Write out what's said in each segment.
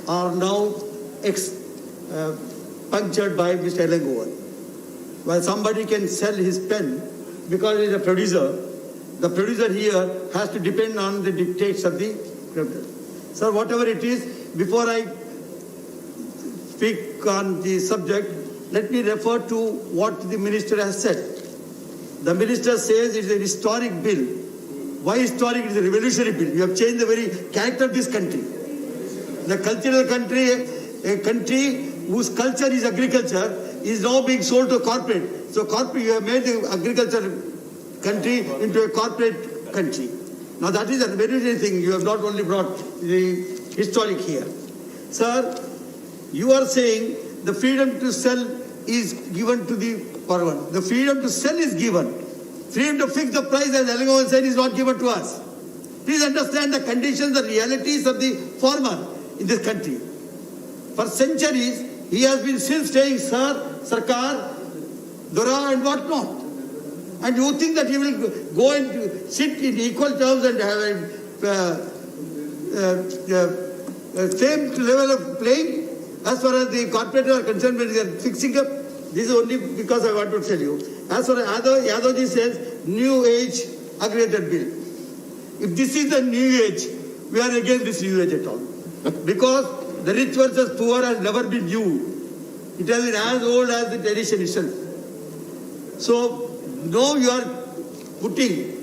are now punctured by Mr. Elangovan. While somebody can sell his pen because he's a producer, the producer here has to depend on the dictates of the producer. Sir, whatever it is, before I speak on the subject, let me refer to what the minister has said. The minister says it is a historic bill. Why historic? It is a revolutionary bill. You have changed the very character of this country. The cultural country, a country whose culture is agriculture, is now being sold to corporate. So corporate, you have made the agriculture country into a corporate country. Now that is a revolutionary thing. You have not only brought the historic here. Sir, you are saying the freedom to sell is given to the farmer. The freedom to sell is given. Freedom to fix the price, as Elangovan said, is not given to us. Please understand the conditions, the realities of the farmer in this country. For centuries, he has been still saying, Sir, Sarkar, Dora, and what not. And you think that he will go and sit in equal terms and have a same level of playing as far as the corporates are concerned when they are fixing up? This is only because I want to tell you. As far as Yadavji says, new age aggravated bill. If this is the new age, we are against this new age at all. Because the rich versus poor has never been new. It has been as old as the tradition itself. So, now you are putting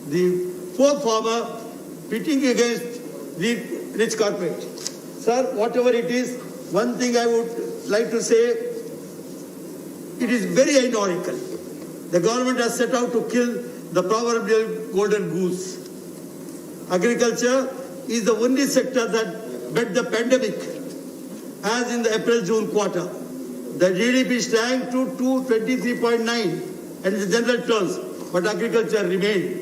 the poor farmer pitting against the rich corporate. Sir, whatever it is, one thing I would like to say, it is very ironical. The government has set out to kill the proverbial golden goose. Agriculture is the only sector that met the pandemic, as in the April-June quarter. The GDP shrank to 223.9 and in the general terms, but agriculture remained.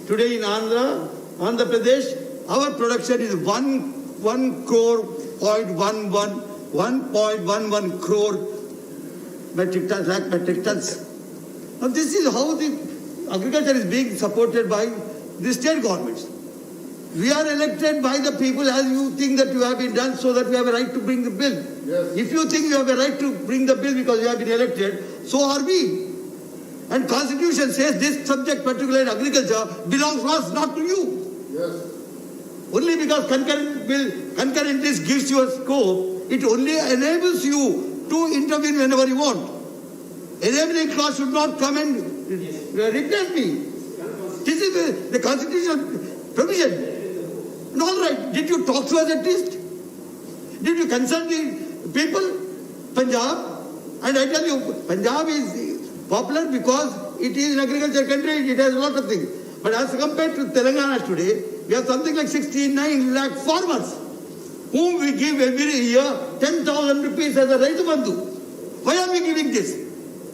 Today in Andhra Pradesh, our production is 1.11 crore metric tons. Now this is how the agriculture is being supported by the state governments. We are elected by the people as you think that you have been done so that we have a right to bring the bill. Yes. If you think you have a right to bring the bill because you have been elected, so are we. And Constitution says this subject, particularly agriculture, belongs to us, not to you. Yes. Only because concurrent list gives you a scope, it only enables you to intervene whenever you want. Enabling clause should not come and replace me. This is the Constitution provision. And all right, did you talk to us at least? Did you consult the people? Punjab, and I tell you, Punjab is popular because it is an agriculture country, it has a lot of things. But as compared to Telangana today, we have something like 69 lakh farmers, whom we give every year 10,000 rupees as a Raitu Bandhu. Why are we giving this?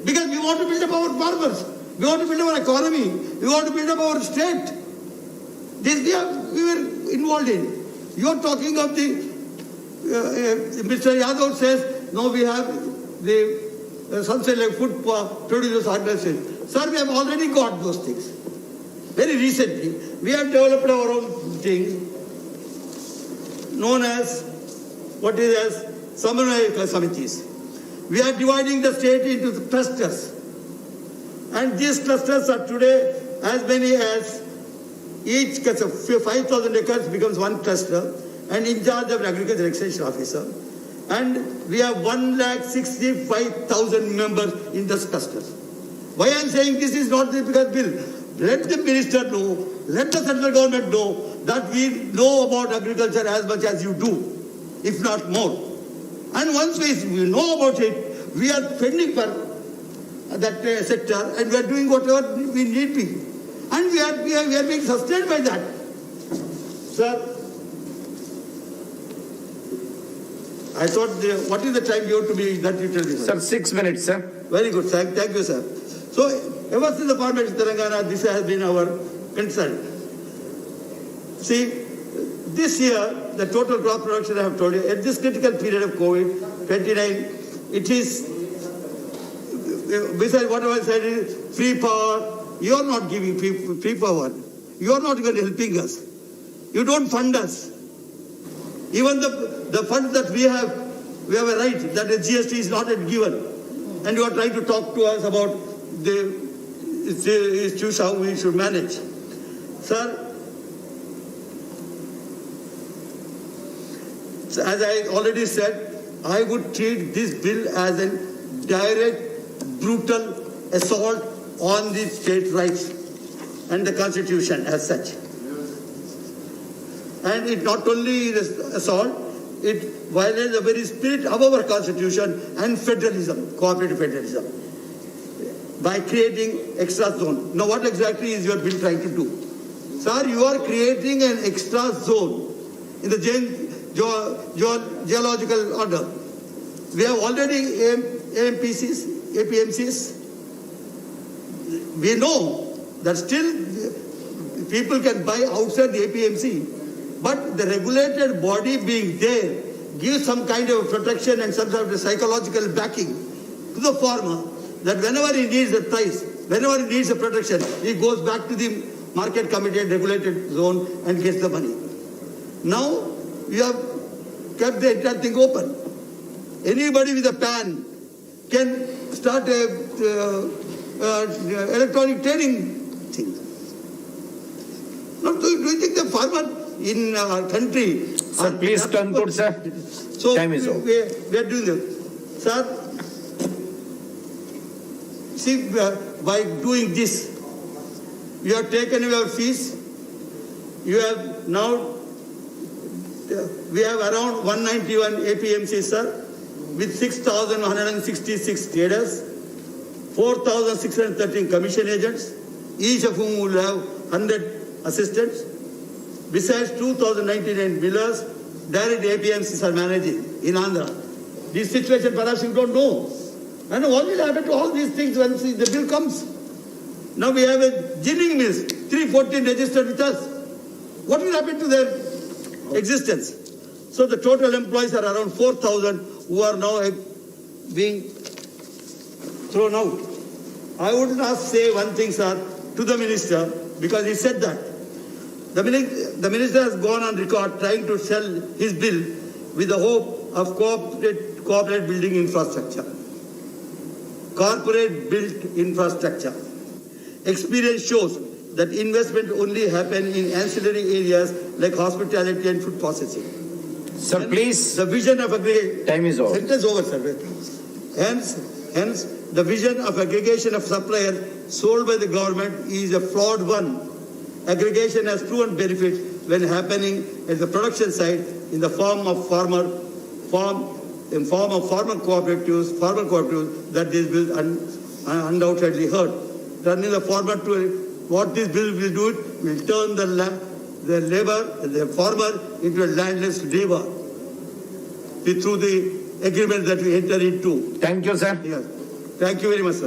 Because we want to build up our farmers. We want to build up our economy. We want to build up our state. This we were involved in. You are talking of the, Mr. Yadav says, no, we have the something like food producers organization. Sir, we have already got those things. Very recently, we have developed our own thing known as what is as Samanvaya Samitis. We are dividing the state into clusters. And these clusters are today as many as each 5,000 acres becomes one cluster and in charge of an agriculture extension officer. And we have 165,000 members in this cluster. Why I am saying this is not the because bill. Let the minister know, let the central government know that we know about agriculture as much as you do, if not more. And once we know about it, we are fending for that sector and we are doing whatever we need be. And we are being sustained by that. Sir, I thought, what is the time you have to be that you tell me? Sir, 6 minutes, sir. Very good, thank you, sir. So, ever since the Parliament of Telangana, this has been our concern. See, this year, the total crop production, I have told you, at this critical period of COVID-29, it is, besides what I said, is free power. You are not giving free power. You are not even helping us. You don't fund us. Even the funds that we have a right that the GST is not yet given. And you are trying to talk to us about the issues how we should manage. Sir, as I already said, I would treat this bill as a direct, brutal assault on the state rights and the Constitution as such. And it not only is assault, it violates the very spirit of our Constitution and federalism, cooperative federalism, by creating extra zone. Now what exactly is your bill trying to do? Sir, you are creating an extra zone in the geological order. We have already APMCs. We know that still people can buy outside the APMC, but the regulated body being there gives some kind of protection and some sort of psychological backing to the farmer that whenever he needs a price, whenever he needs a protection, he goes back to the market committed regulated zone and gets the money. Now you have kept the entire thing open. Anybody with a pan can start a electronic trading thing. Now, do you think the farmer in our country... Sir, please conclude, sir. So, time is over. We are doing this. Sir, see, by doing this, you have taken away our fees. You have now, we have around 191 APMCs, sir, with 6,166 traders, 4,613 commission agents, each of whom will have 100 assistants. Besides 2,099 millers, direct APMCs are managing in Andhra. This situation perhaps you don't know. And what will happen to all these things when the bill comes? Now we have a ginning mills, 314 registered with us. What will happen to their existence? So the total employees are around 4,000 who are now being thrown out. I would not say one thing, sir, to the minister, because he said that. The minister has gone on record trying to sell his bill with the hope of corporate building infrastructure. Corporate built infrastructure. Experience shows that investment only happen in ancillary areas like hospitality and food processing. Sir, Hence, please. the vision of aggregation. Time is over. Sentence over, sir. Hence, the vision of aggregation of suppliers sold by the government is a flawed one. Aggregation has proven benefits when happening at the production side in the form of farmer cooperatives that this bill undoubtedly hurt. Turning the farmer to what this bill will do, it will turn the farmer into a landless labor through the agreement that we enter into. Thank you, sir. Yes. Thank you very much, sir.